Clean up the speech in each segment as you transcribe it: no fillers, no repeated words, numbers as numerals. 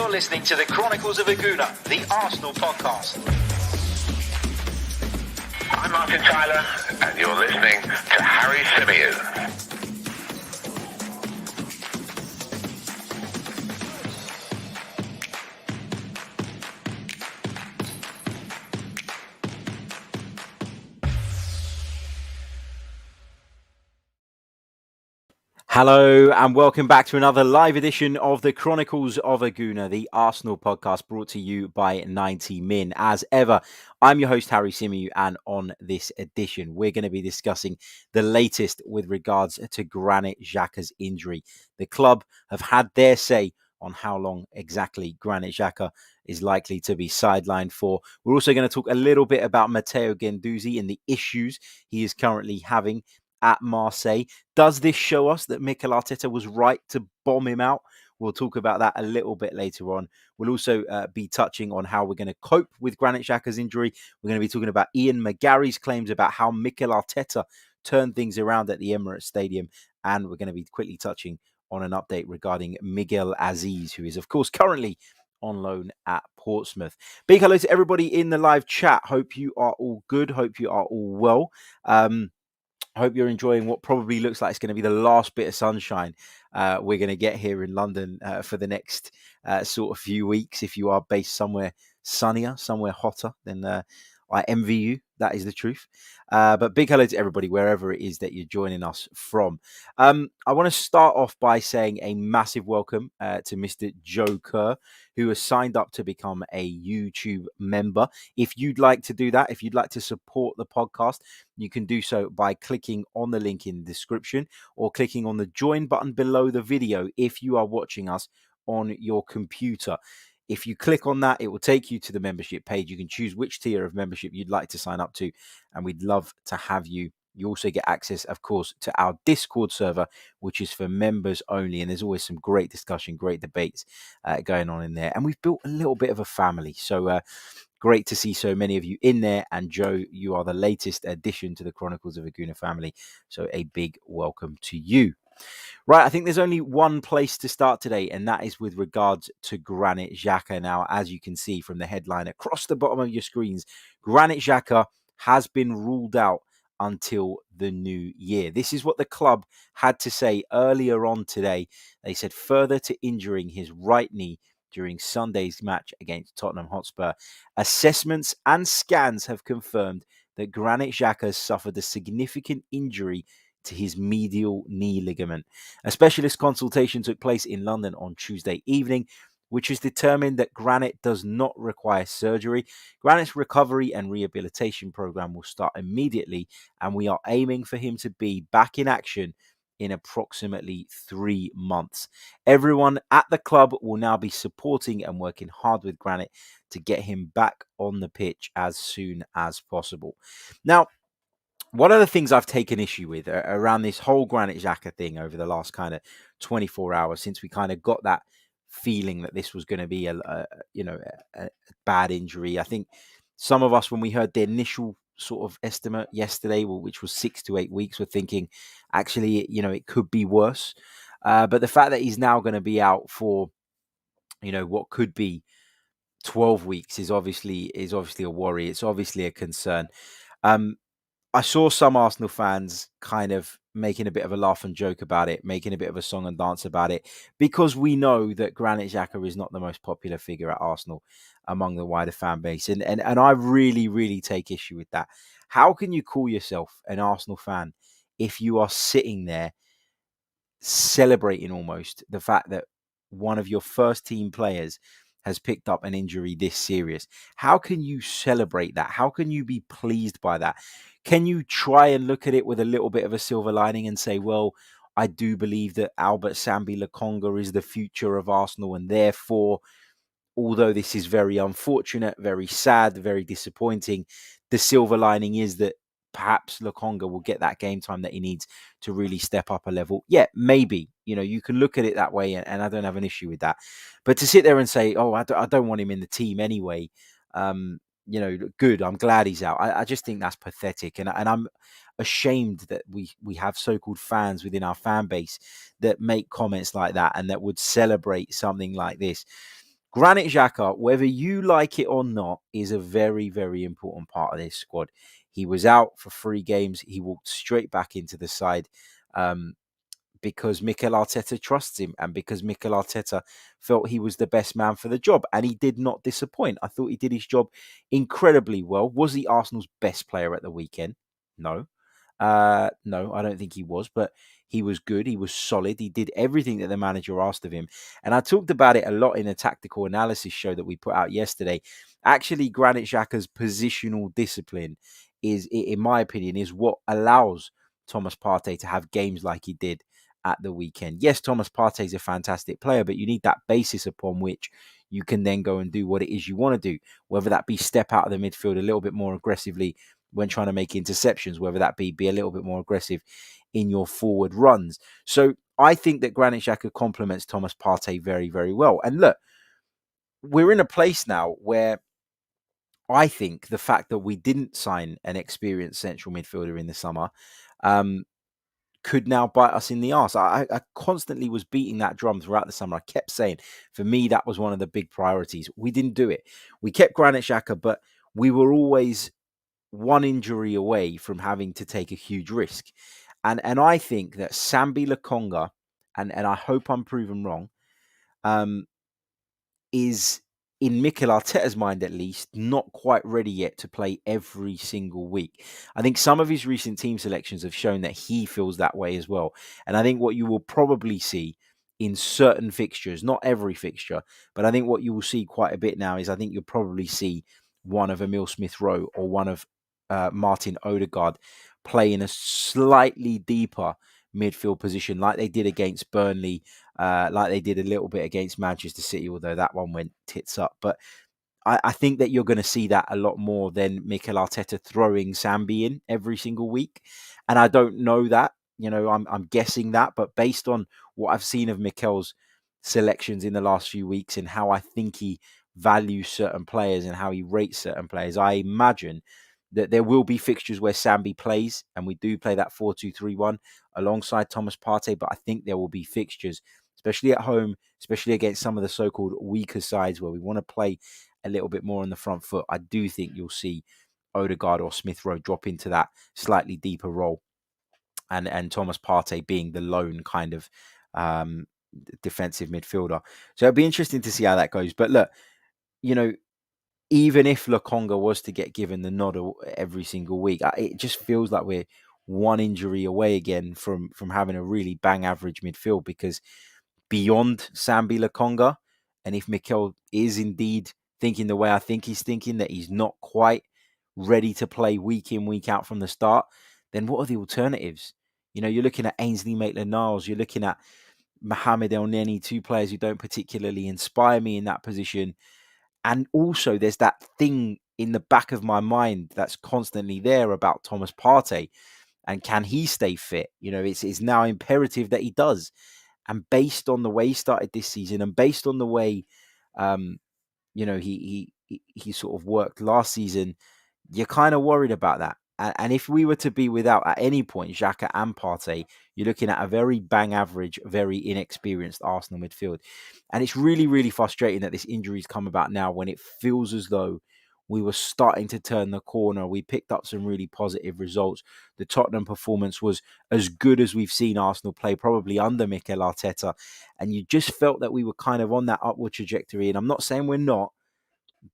You're listening to the Chronicles of a Gooner, the Arsenal podcast. I'm Martin Tyler, and you're listening to Harry Symeou. Hello and welcome back to another live edition of the Chronicles of a Gooner, the Arsenal podcast brought to you by 90 Min. As ever, I'm your host Harry Symeou, and on this edition we're going to be discussing the latest with regards to Granit Xhaka's injury. The club have had their say on how long exactly Granit Xhaka is likely to be sidelined for. We're also going to talk a little bit about Matteo Guendouzi and the issues he is currently having at Marseille. Does this show us that Mikel Arteta was right to bomb him out? We'll talk about that a little bit later on. We'll also be touching on how we're going to cope with Granit Xhaka's injury. We're going to be talking about Ian McGarry's claims about how Mikel Arteta turned things around at the Emirates Stadium. And we're going to be quickly touching on an update regarding Miguel Aziz, who is, of course, currently on loan at Portsmouth. Big hello to everybody in the live chat. Hope you are all good. Hope you are all well. I hope you're enjoying what probably looks like it's going to be the last bit of sunshine we're going to get here in London for the next sort of few weeks. If you are based somewhere sunnier, somewhere hotter, then I envy you. That is the truth. But big hello to everybody, wherever it is that you're joining us from. I want to start off by saying a massive welcome to Mr. Joe Kerr, who has signed up to become a YouTube member. If you'd like to do that, if you'd like to support the podcast, you can do so by clicking on the link in the description or clicking on the join button below the video if you are watching us on your computer. If you click on that, it will take you to the membership page. You can choose which tier of membership you'd like to sign up to, and we'd love to have you. You also get access, of course, to our Discord server, which is for members only. And there's always some great discussion, great debates going on in there. And we've built a little bit of a family. So great to see so many of you in there. And Joe, you are the latest addition to the Chronicles of a Gooner family. So a big welcome to you. Right, I think there's only one place to start today, and that is with regards to Granit Xhaka. Now, as you can see from the headline across the bottom of your screens, Granit Xhaka has been ruled out until the new year. This is what the club had to say earlier on today. They said further to injuring his right knee during Sunday's match against Tottenham Hotspur, assessments and scans have confirmed that Granit Xhaka has suffered a significant injury to his medial knee ligament. A specialist consultation took place in London on Tuesday evening, which has determined that Granit does not require surgery. Granit's recovery and rehabilitation program will start immediately, and we are aiming for him to be back in action in approximately 3 months. Everyone at the club will now be supporting and working hard with Granit to get him back on the pitch as soon as possible. Now, one of the things I've taken issue with around this whole Granit Xhaka thing over the last kind of 24 hours, since we kind of got that feeling that this was going to be a bad injury. I think some of us, when we heard the initial sort of estimate yesterday, which was 6 to 8 weeks, were thinking, actually, it could be worse. But the fact that he's now going to be out for, what could be 12 weeks is obviously a worry. It's obviously a concern. I saw some Arsenal fans kind of making a bit of a laugh and joke about it, making a bit of a song and dance about it, because we know that Granit Xhaka is not the most popular figure at Arsenal among the wider fan base. And I really, really take issue with that. How can you call yourself an Arsenal fan if you are sitting there celebrating almost the fact that one of your first team players has picked up an injury this serious? How can you celebrate that? How can you be pleased by that? Can you try and look at it with a little bit of a silver lining and say, well, I do believe that Albert Sambi Lokonga is the future of Arsenal, and therefore, although this is very unfortunate, very sad, very disappointing, the silver lining is that perhaps Lokonga will get that game time that he needs to really step up a level. Yeah, maybe. You can look at it that way, and I don't have an issue with that. But to sit there and say, oh, I don't want him in the team anyway, good, I'm glad he's out. I just think that's pathetic. And I'm ashamed that we have so-called fans within our fan base that make comments like that and that would celebrate something like this. Granit Xhaka, whether you like it or not, is a very, very important part of this squad. He was out for 3 games. He walked straight back into the side. Because Mikel Arteta trusts him and because Mikel Arteta felt he was the best man for the job. And he did not disappoint. I thought he did his job incredibly well. Was he Arsenal's best player at the weekend? No. No, I don't think he was, but he was good. He was solid. He did everything that the manager asked of him. And I talked about it a lot in a tactical analysis show that we put out yesterday. Actually, Granit Xhaka's positional discipline is, in my opinion, is what allows Thomas Partey to have games like he did at the weekend. Yes, Thomas Partey is a fantastic player, but you need that basis upon which you can then go and do what it is you want to do, whether that be step out of the midfield a little bit more aggressively when trying to make interceptions, whether that be a little bit more aggressive in your forward runs. So I think that Granit Xhaka complements Thomas Partey very, very well. And look, we're in a place now where I think the fact that we didn't sign an experienced central midfielder in the summer could now bite us in the arse. I constantly was beating that drum throughout the summer. I kept saying, for me, that was one of the big priorities. We didn't do it. We kept Granit Xhaka, but we were always one injury away from having to take a huge risk. And I think that Sambi Lokonga, and I hope I'm proven wrong, is, in Mikel Arteta's mind at least, not quite ready yet to play every single week. I think some of his recent team selections have shown that he feels that way as well. And I think what you will probably see in certain fixtures, not every fixture, but I think what you will see quite a bit now is I think you'll probably see one of Emil Smith-Rowe or one of Martin Odegaard play in a slightly deeper midfield position like they did against Burnley, like they did a little bit against Manchester City, although that one went tits up. But I think that you're going to see that a lot more than Mikel Arteta throwing Sambi in every single week. And I don't know that, I'm guessing that, but based on what I've seen of Mikel's selections in the last few weeks and how I think he values certain players and how he rates certain players, I imagine that there will be fixtures where Sambi plays, and we do play that 4-2-3-1 alongside Thomas Partey, but I think there will be fixtures, especially at home, especially against some of the so-called weaker sides where we want to play a little bit more on the front foot. I do think you'll see Odegaard or Smith-Rowe drop into that slightly deeper role, and Thomas Partey being the lone kind of defensive midfielder. So it'll be interesting to see how that goes. But look, even if Lokonga was to get given the nod every single week, it just feels like we're one injury away again from having a really bang average midfield, because beyond Sambi Lokonga, and if Mikel is indeed thinking the way I think he's thinking, that he's not quite ready to play week in, week out from the start, then what are the alternatives? You're looking at Ainsley Maitland-Niles, you're looking at Mohamed El Neni, two players who don't particularly inspire me in that position. And also there's that thing in the back of my mind that's constantly there about Thomas Partey, and can he stay fit? It's now imperative that he does. And based on the way he started this season, and based on the way, he sort of worked last season, you're kind of worried about that. And if we were to be without, at any point, Xhaka and Partey, you're looking at a very bang average, very inexperienced Arsenal midfield. And it's really, really frustrating that this injury's come about now when it feels as though we were starting to turn the corner. We picked up some really positive results. The Tottenham performance was as good as we've seen Arsenal play, probably under Mikel Arteta. And you just felt that we were kind of on that upward trajectory. And I'm not saying we're not,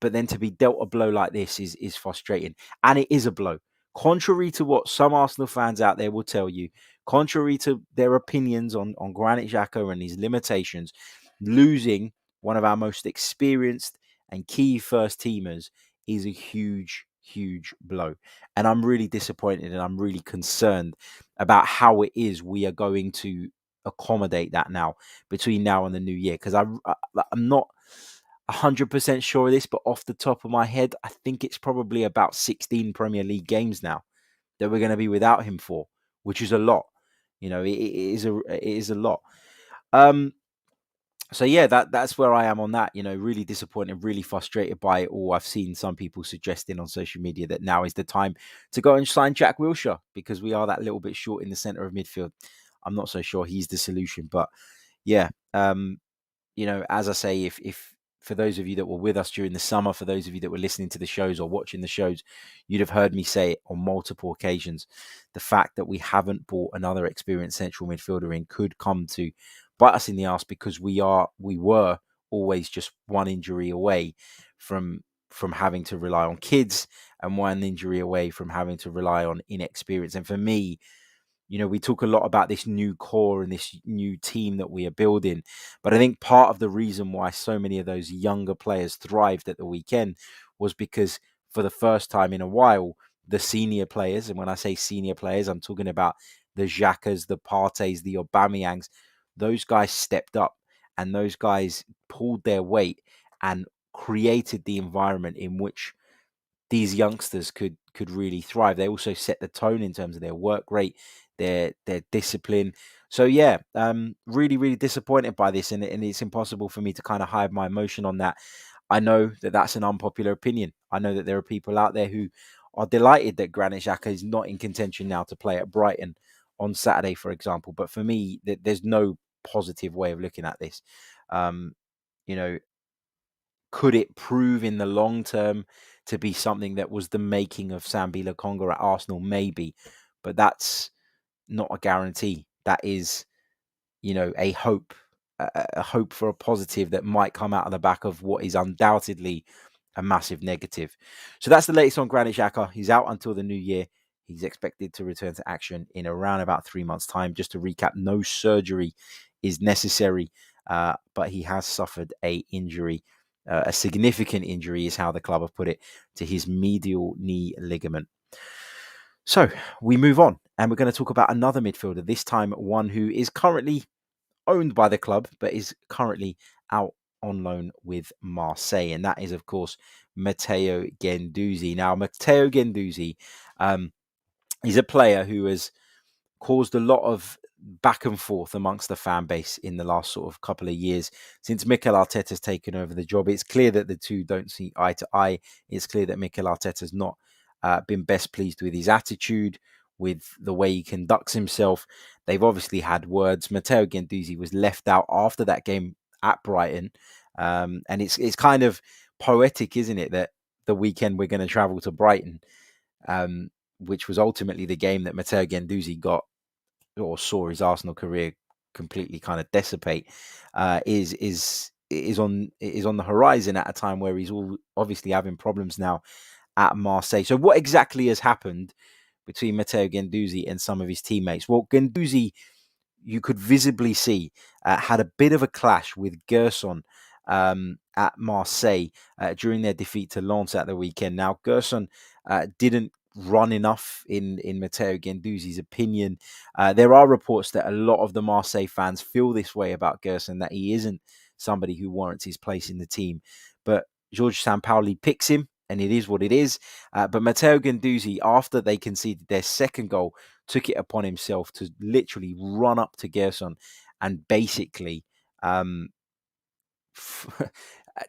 but then to be dealt a blow like this is frustrating. And it is a blow. Contrary to what some Arsenal fans out there will tell you, contrary to their opinions on Granit Xhaka and his limitations, losing one of our most experienced and key first teamers is a huge, huge blow. And I'm really disappointed, and I'm really concerned about how it is we are going to accommodate that now between now and the new year. Because I'm not 100% sure of this, but off the top of my head, I think it's probably about 16 Premier League games now that we're going to be without him for, which is a lot. It is a lot. So yeah, that's where I am on that. Really disappointed, really frustrated by it all. I've seen some people suggesting on social media that now is the time to go and sign Jack Wilshere, because we are that little bit short in the centre of midfield. I'm not so sure he's the solution, but yeah, as I say, if for those of you that were with us during the summer, for those of you that were listening to the shows or watching the shows, you'd have heard me say it on multiple occasions. The fact that we haven't brought another experienced central midfielder in could come to bite us in the arse, because we were always just one injury away from having to rely on kids, and one injury away from having to rely on inexperience. And for me, we talk a lot about this new core and this new team that we are building. But I think part of the reason why so many of those younger players thrived at the weekend was because for the first time in a while, the senior players, and when I say senior players, I'm talking about the Xhakas, the Parteys, the Aubameyangs, those guys stepped up, and those guys pulled their weight and created the environment in which these youngsters could really thrive. They also set the tone in terms of their work rate, their discipline. So yeah, really, really disappointed by this, and it's impossible for me to kind of hide my emotion on that. I know that that's an unpopular opinion. I know that there are people out there who are delighted that Granit Xhaka is not in contention now to play at Brighton on Saturday, for example. But for me, there's no positive way of looking at this. Um, you know, could it prove in the long term to be something that was the making of Sambi Lokonga at Arsenal? Maybe, but that's not a guarantee. That is, a hope, a hope for a positive that might come out of the back of what is undoubtedly a massive negative. So that's the latest on Granit Xhaka. He's out until the new year. He's expected to return to action in around about 3 months' time. Just to recap, no surgery is necessary, but he has suffered a injury. A significant injury is how the club have put it, to his medial knee ligament. So we move on, and we're going to talk about another midfielder, this time one who is currently owned by the club, but is currently out on loan with Marseille. And that is, of course, Matteo Guendouzi. Now, Matteo Guendouzi, he's a player who has caused a lot of back and forth amongst the fan base in the last sort of couple of years since Mikel Arteta's taken over the job. It's clear that the two don't see eye to eye. It's clear that Mikel Arteta's not been best pleased with his attitude, with the way he conducts himself. They've obviously had words. Matteo Guendouzi was left out after that game at Brighton. And it's kind of poetic, isn't it, that the weekend we're going to travel to Brighton, which was ultimately the game that Matteo Guendouzi got or saw his Arsenal career completely kind of dissipate, is on the horizon at a time where he's all obviously having problems now at Marseille. So what exactly has happened between Matteo Guendouzi and some of his teammates? Well, Guendouzi, you could visibly see, had a bit of a clash with Gerson at Marseille during their defeat to Lens at the weekend. Now, Gerson didn't run enough in Matteo Guendouzi's opinion. There are reports that a lot of the Marseille fans feel this way about Gerson, that he isn't somebody who warrants his place in the team. But George Sampaoli picks him, and it is what it is. But Matteo Guendouzi, after they conceded their second goal, took it upon himself to literally run up to Gerson and basically,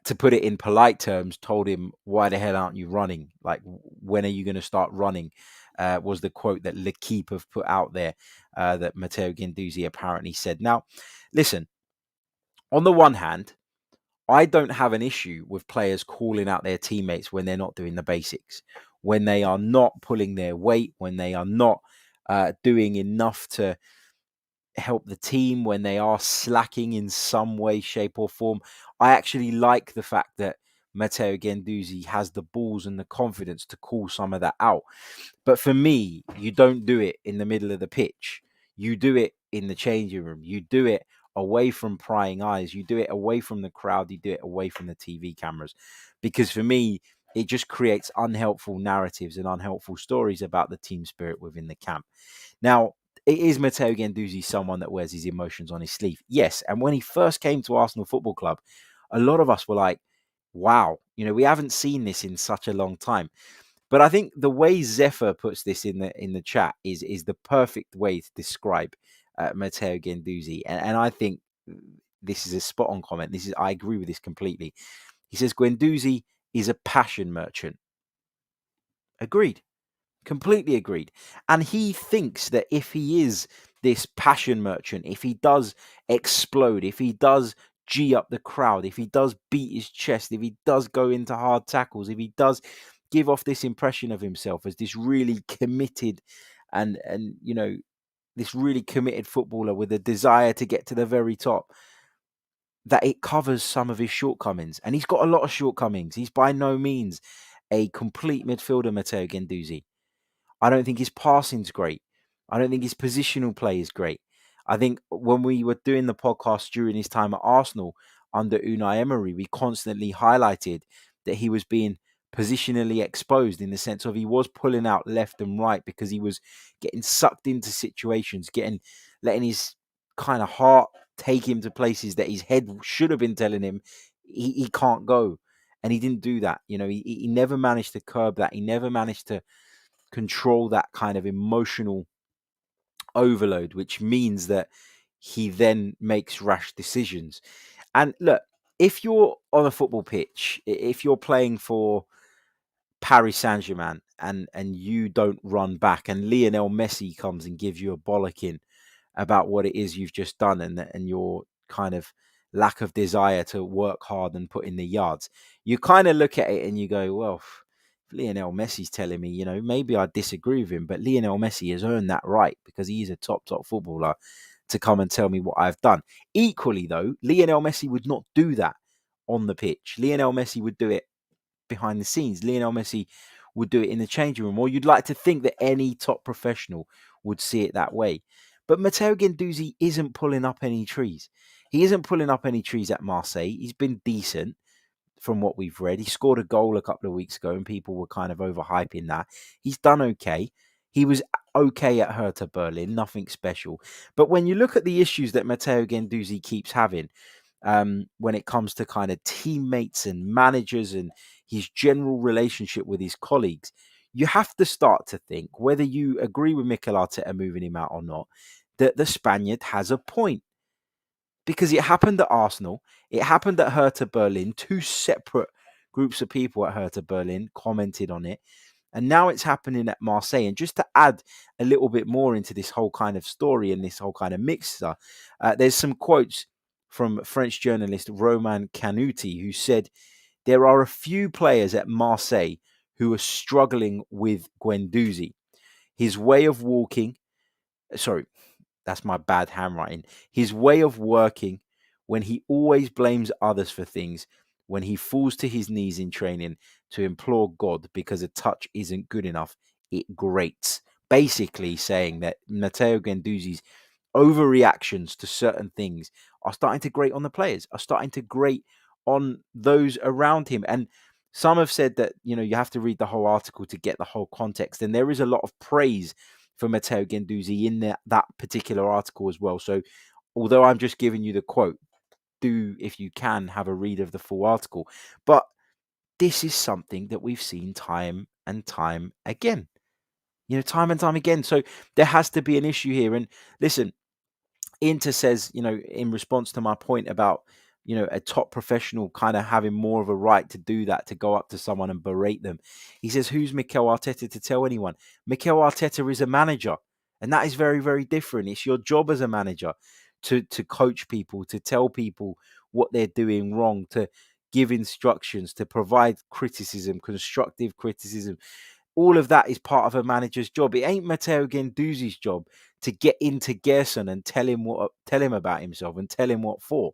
to put it in polite terms, told him, "Why the hell aren't you running? Like, when are you going to start running?" Was the quote that L'Equipe have put out there, that Matteo Guendouzi apparently said. Now, listen, on the one hand, I don't have an issue with players calling out their teammates when they're not doing the basics, when they are not pulling their weight, when they are not doing enough to help the team, when they are slacking in some way, shape or form. I actually like the fact that Matteo Guendouzi has the balls and the confidence to call some of that out. But for me, you don't do it in the middle of the pitch. You do it in the changing room. You do it away from prying eyes. You do it away from the crowd. You do it away from the TV cameras. Because for me, it just creates unhelpful narratives and unhelpful stories about the team spirit within the camp. Now, is Matteo Guendouzi someone that wears his emotions on his sleeve? Yes. And when he first came to Arsenal Football Club, a lot of us were like, wow, we haven't seen this in such a long time. But I think the way Zephyr puts this in the chat is the perfect way to describe Matteo Guendouzi. And I think this is a spot on comment. I agree with this completely. He says Guendouzi is a passion merchant. Agreed. Completely agreed. And he thinks that if he is this passion merchant, if he does explode, if he does G up the crowd, if he does beat his chest, if he does go into hard tackles, if he does give off this impression of himself as this really committed and this really committed footballer with a desire to get to the very top, that it covers some of his shortcomings. And he's got a lot of shortcomings. He's by no means a complete midfielder, Matteo Guendouzi. I don't think his passing's great. I don't think his positional play is great. I think when we were doing the podcast during his time at Arsenal under Unai Emery, we constantly highlighted that he was being positionally exposed, in the sense of he was pulling out left and right because he was getting sucked into situations, letting his kind of heart take him to places that his head should have been telling him he can't go. And he didn't do that. He never managed to curb that. He never managed to control that kind of emotional overload, which means that he then makes rash decisions. And look, if you're on a football pitch, if you're playing for Paris Saint-Germain and you don't run back, and Lionel Messi comes and gives you a bollocking about what it is you've just done, and your kind of lack of desire to work hard and put in the yards, you kind of look at it and you go, well, Lionel Messi's telling me, maybe I disagree with him, but Lionel Messi has earned that right because he's a top footballer to come and tell me what I've done. Equally, though, Lionel Messi would not do that on the pitch. Lionel Messi would do it behind the scenes. Lionel Messi would do it in the changing room, or you'd like to think that any top professional would see it that way. But Matteo Guendouzi isn't pulling up any trees. He isn't pulling up any trees at Marseille. He's been decent from what we've read. He scored a goal a couple of weeks ago and people were kind of overhyping that. He's done okay. He was okay at Hertha Berlin, nothing special. But when you look at the issues that Matteo Guendouzi keeps having, when it comes to kind of teammates and managers and his general relationship with his colleagues, you have to start to think, whether you agree with Mikel Arteta moving him out or not, that the Spaniard has a point. Because it happened at Arsenal, it happened at Hertha Berlin. Two separate groups of people at Hertha Berlin commented on it. And now it's happening at Marseille. And just to add a little bit more into this whole kind of story and this whole kind of mixer, there's some quotes from French journalist Romain Canuti, who said, there are a few players at Marseille who are struggling with Guendouzi. His way of walking, that's my bad handwriting. His way of working, when he always blames others for things, when he falls to his knees in training to implore God because a touch isn't good enough, it grates. Basically saying that Matteo Guendouzi's overreactions to certain things are starting to grate on the players, are starting to grate on those around him. And some have said that, you have to read the whole article to get the whole context. And there is a lot of praise for Matteo Guendouzi in that particular article as well. So although I'm just giving you the quote, do, if you can, have a read of the full article. But this is something that we've seen time and time again. Time and time again. So there has to be an issue here. And listen, Inter says, in response to my point about, a top professional kind of having more of a right to do that, to go up to someone and berate them. He says, who's Mikel Arteta to tell anyone? Mikel Arteta is a manager. And that is very, very different. It's your job as a manager to coach people, to tell people what they're doing wrong, to give instructions, to provide criticism, constructive criticism. All of that is part of a manager's job. It ain't Matteo Guendouzi's job to get into Gerson and tell him about himself and tell him what for.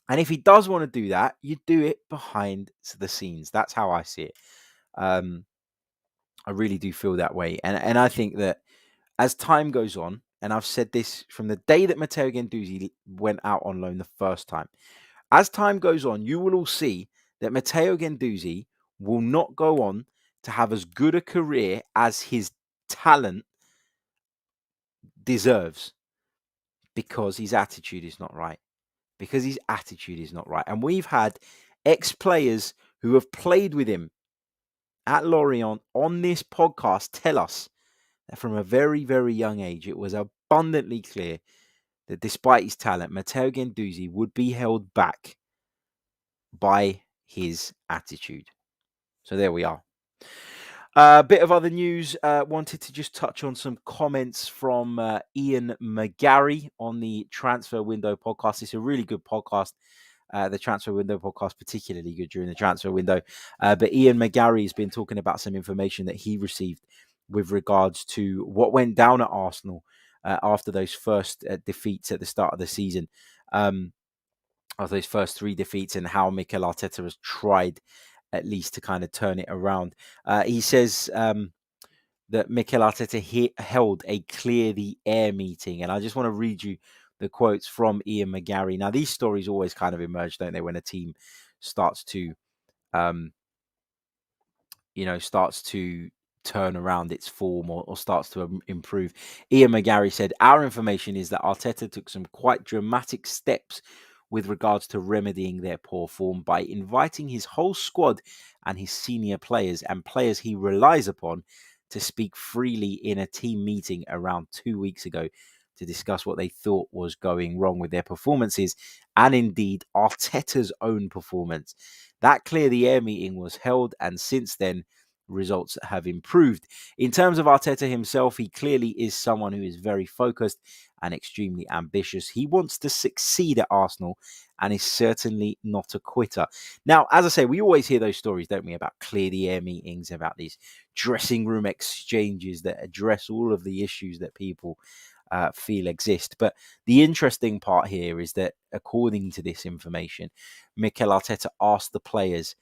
And if he does want to do that, you do it behind the scenes. That's how I see it. I really do feel that way. And I think that as time goes on, and I've said this from the day that Matteo Guendouzi went out on loan the first time, as time goes on, you will all see that Matteo Guendouzi will not go on to have as good a career as his talent deserves, because his attitude is not right. And we've had ex-players who have played with him at Lorient on this podcast tell us that from a very, very young age, it was abundantly clear that despite his talent, Matteo Guendouzi would be held back by his attitude. So there we are. A bit of other news. Wanted to just touch on some comments from Ian McGarry on the Transfer Window podcast. It's a really good podcast. The Transfer Window podcast, particularly good during the transfer window. But Ian McGarry has been talking about some information that he received with regards to what went down at Arsenal after those first defeats at the start of the season. Of those first 3 defeats, and how Mikel Arteta has tried at least to kind of turn it around. He says that Mikel Arteta held a clear the air meeting. And I just want to read you the quotes from Ian McGarry. Now, these stories always kind of emerge, don't they, when a team starts to, starts to turn around its form or starts to improve. Ian McGarry said, "Our information is that Arteta took some quite dramatic steps with regards to remedying their poor form by inviting his whole squad and his senior players and players he relies upon to speak freely in a team meeting around 2 weeks ago to discuss what they thought was going wrong with their performances and indeed Arteta's own performance. That clear the air meeting was held, and since then results have improved. In terms of Arteta himself, he clearly is someone who is very focused and extremely ambitious. He wants to succeed at Arsenal and is certainly not a quitter." Now, as I say, we always hear those stories, don't we, about clear the air meetings, about these dressing room exchanges that address all of the issues that people feel exist. But the interesting part here is that, according to this information, Mikel Arteta asked the players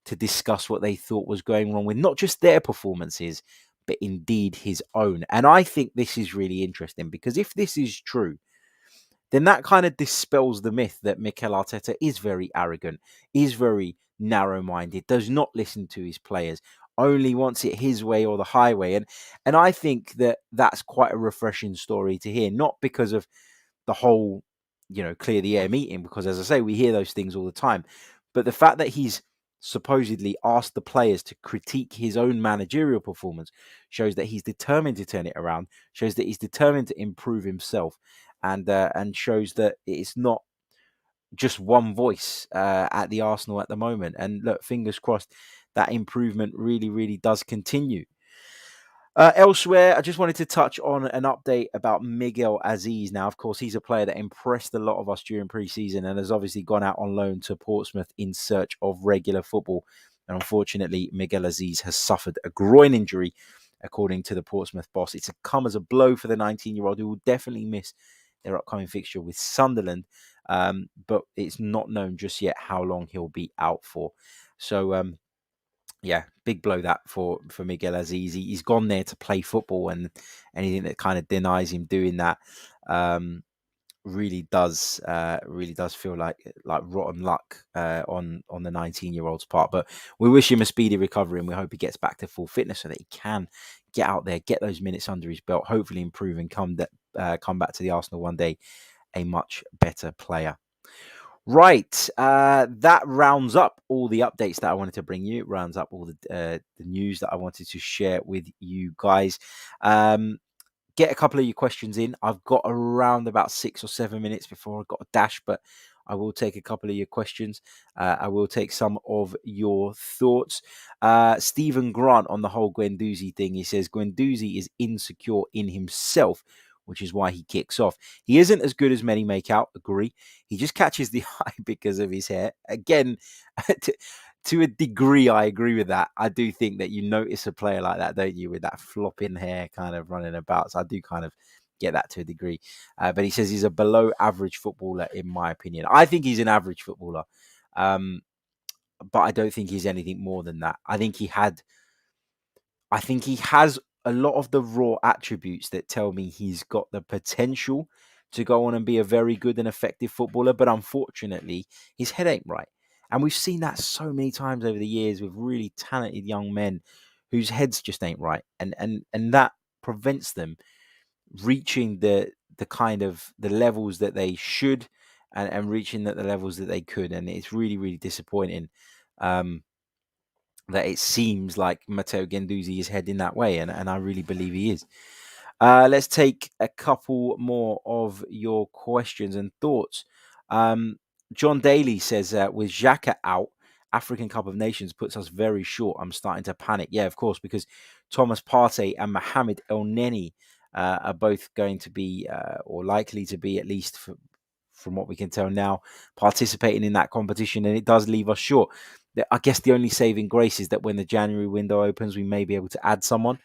to discuss what they thought was going wrong with not just their performances, but indeed his own. And I think this is really interesting, because if this is true, then that kind of dispels the myth that Mikel Arteta is very arrogant, is very narrow-minded, does not listen to his players, only wants it his way or the highway. And I think that that's quite a refreshing story to hear, not because of the whole, clear the air meeting, because as I say, we hear those things all the time, but the fact that he's supposedly asked the players to critique his own managerial performance shows that he's determined to turn it around, shows that he's determined to improve himself, and shows that it's not just one voice at the Arsenal at the moment. And look, fingers crossed that improvement really, really does continue. Elsewhere, I just wanted to touch on an update about Miguel Aziz. Now, of course, he's a player that impressed a lot of us during pre-season and has obviously gone out on loan to Portsmouth in search of regular football. And unfortunately, Miguel Aziz has suffered a groin injury, according to the Portsmouth boss. It's come as a blow for the 19-year-old, who will definitely miss their upcoming fixture with Sunderland. But it's not known just yet how long he'll be out for. So, yeah, big blow that for Miguel Aziz. He's gone there to play football, and anything that kind of denies him doing that really does feel like rotten luck on the 19-year-old's part. But we wish him a speedy recovery, and we hope he gets back to full fitness so that he can get out there, get those minutes under his belt, hopefully improve and come back to the Arsenal one day a much better player. Right, that rounds up all the updates that I wanted to bring you. It rounds up all the news that I wanted to share with you guys. Get a couple of your questions in. I've got around about 6 or 7 minutes before I've got a dash, but I will take a couple of your questions. I will take some of your thoughts. Stephen Grant on the whole Guendouzi thing. He says Guendouzi is insecure in himself, which is why he kicks off. He isn't as good as many make out, agree. He just catches the eye because of his hair. Again, to a degree, I agree with that. I do think that you notice a player like that, don't you, with that flopping hair kind of running about. So I do kind of get that to a degree. But he says he's a below average footballer, in my opinion. I think he's an average footballer. But I don't think he's anything more than that. I think he has a lot of the raw attributes that tell me he's got the potential to go on and be a very good and effective footballer. But unfortunately, his head ain't right. And we've seen that so many times over the years with really talented young men whose heads just ain't right. And that prevents them reaching the kind of the levels that they should and reaching the levels that they could. And it's really, really disappointing that it seems like Matteo Guendouzi is heading that way. And I really believe he is. Let's take a couple more of your questions and thoughts. John Daly says, with Xhaka out African Cup of Nations puts us very short. I'm starting to panic. Yeah, of course, because Thomas Partey and Mohamed El Neni are both going to be, or likely to be, at least from what we can tell now, participating in that competition, and it does leave us short. I guess the only saving grace is that when the January window opens, we may be able to add someone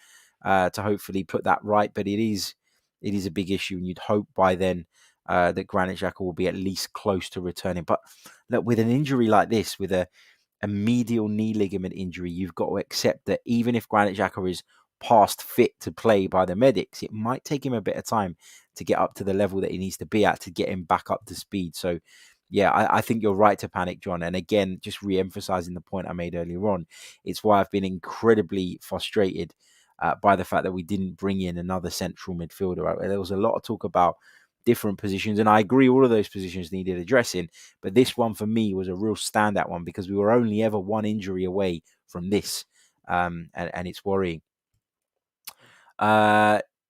to hopefully put that right. But it is a big issue, and you'd hope by then that Granit Xhaka will be at least close to returning. But look, with an injury like this, with a medial knee ligament injury, you've got to accept that even if Granit Xhaka is past fit to play by the medics, it might take him a bit of time to get up to the level that he needs to be at to get him back up to speed. So, yeah, I think you're right to panic, John. And again, just re-emphasizing the point I made earlier on, it's why I've been incredibly frustrated by the fact that we didn't bring in another central midfielder. There was a lot of talk about different positions, and I agree all of those positions needed addressing, but this one for me was a real standout one because we were only ever one injury away from this, and it's worrying.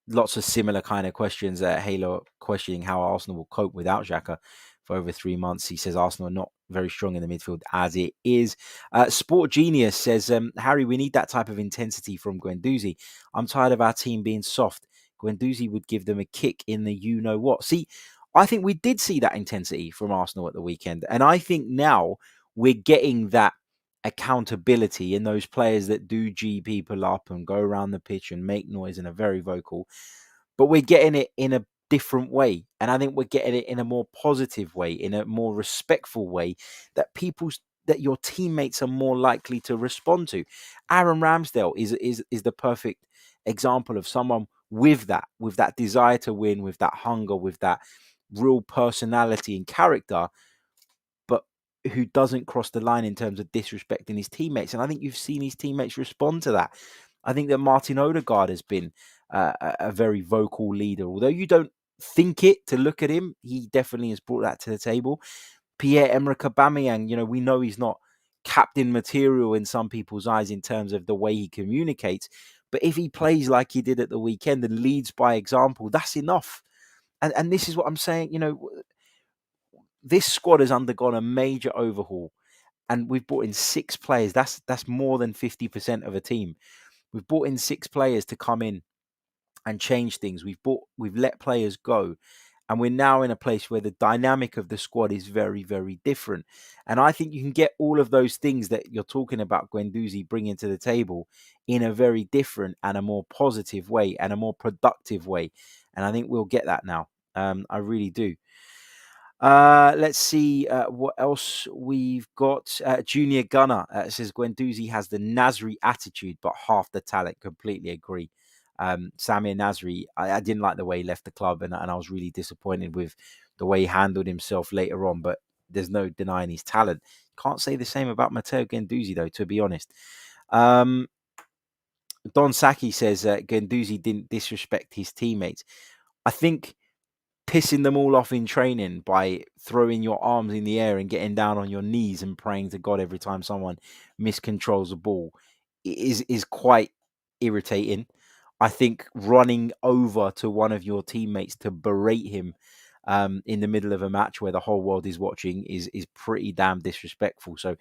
Lots of similar kind of questions. Halo questioning how Arsenal will cope without Xhaka for over 3 months. He says Arsenal are not very strong in the midfield as it is. Sport Genius says, Harry, we need that type of intensity from Guendouzi. I'm tired of our team being soft. Guendouzi would give them a kick in the you-know-what. See, I think we did see that intensity from Arsenal at the weekend. And I think now we're getting that accountability in those players that do G people up and go around the pitch and make noise and are very vocal. But we're getting it in a different way. And I think we're getting it in a more positive way, in a more respectful way that your teammates are more likely to respond to. Aaron Ramsdale is the perfect example of someone with that desire to win, with that hunger, with that real personality and character, but who doesn't cross the line in terms of disrespecting his teammates. And I think you've seen his teammates respond to that. I think that Martin Odegaard has been a very vocal leader. Although you don't think it to look at him, he definitely has brought that to the table. Pierre-Emerick Aubameyang, we know he's not captain material in some people's eyes in terms of the way he communicates. But if he plays like he did at the weekend and leads by example, that's enough. And this is what I'm saying, this squad has undergone a major overhaul, and we've brought in 6 players. That's more than 50% of a team. We've brought in 6 players to come in and change things. We've let players go, and we're now in a place where the dynamic of the squad is very, very different. And I think you can get all of those things that you're talking about Guendouzi bringing to the table in a very different and a more positive way and a more productive way. And I think we'll get that now. I really do. Let's see what else we've got. Junior Gunner says Guendouzi has the Nasri attitude, but half the talent. Completely agree. Samir Nasri, I didn't like the way he left the club, and I was really disappointed with the way he handled himself later on. But there's no denying his talent. Can't say the same about Matteo Guendouzi, though, to be honest. Don Saki says Guendouzi didn't disrespect his teammates. I think pissing them all off in training by throwing your arms in the air and getting down on your knees and praying to God every time someone miscontrols the ball is quite irritating. I think running over to one of your teammates to berate him in the middle of a match where the whole world is watching is pretty damn disrespectful. So,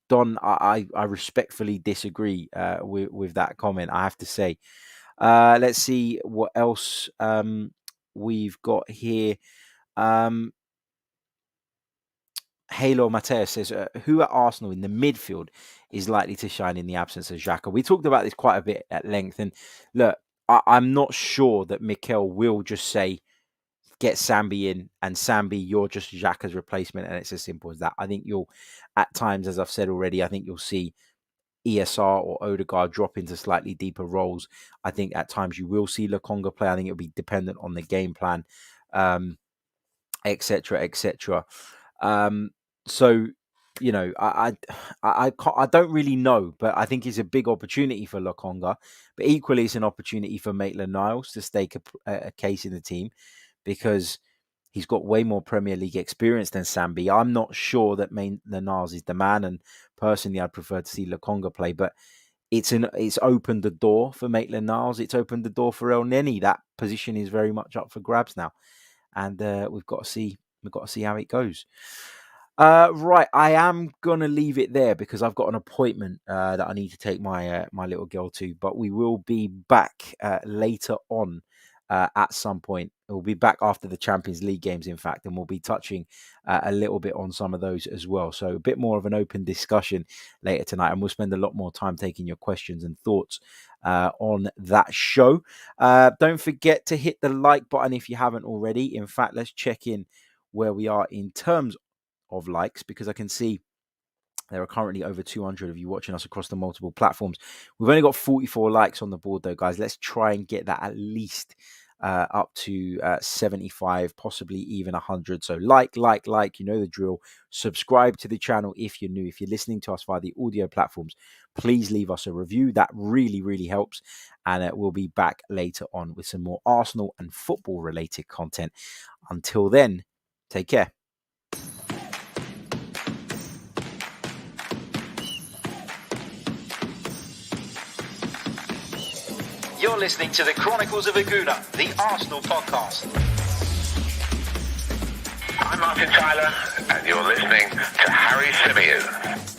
Don, I respectfully disagree with that comment, I have to say. Let's see what else we've got here. Halo Matteo says, who at Arsenal in the midfield is likely to shine in the absence of Xhaka? We talked about this quite a bit at length. And look, I'm not sure that Mikel will just say, get Sambi in, and Sambi, you're just Xhaka's replacement. And it's as simple as that. I think you'll, at times, as I've said already, I think you'll see ESR or Odegaard drop into slightly deeper roles. I think at times you will see Lokonga play. I think it'll be dependent on the game plan, etc., etc. So, I don't really know, but I think it's a big opportunity for Lokonga. But equally, it's an opportunity for Maitland-Niles to stake a case in the team because he's got way more Premier League experience than Sambi. I'm not sure that Maitland-Niles is the man, and personally, I'd prefer to see Lokonga play. But it's opened the door for Maitland-Niles. It's opened the door for El Neni. That position is very much up for grabs now, and we've got to see how it goes. Right, I am gonna leave it there because I've got an appointment that I need to take my my little girl to. But we will be back later on at some point. We'll be back after the Champions League games, in fact, and we'll be touching a little bit on some of those as well. So a bit more of an open discussion later tonight, and we'll spend a lot more time taking your questions and thoughts on that show. Don't forget to hit the like button if you haven't already. In fact, let's check in where we are in terms of likes, because I can see there are currently over 200 of you watching us across the multiple platforms. We've only got 44 likes on the board though, guys. Let's try and get that at least up to 75, possibly even 100. So like, you know the drill. Subscribe to the channel if you're new. If you're listening to us via the audio platforms, please leave us a review. That really helps. And we'll be back later on with some more Arsenal and football related content. Until then, take care. You're listening to the Chronicles of a Gooner, the Arsenal podcast. I'm Martin Tyler, and you're listening to Harry Symeou.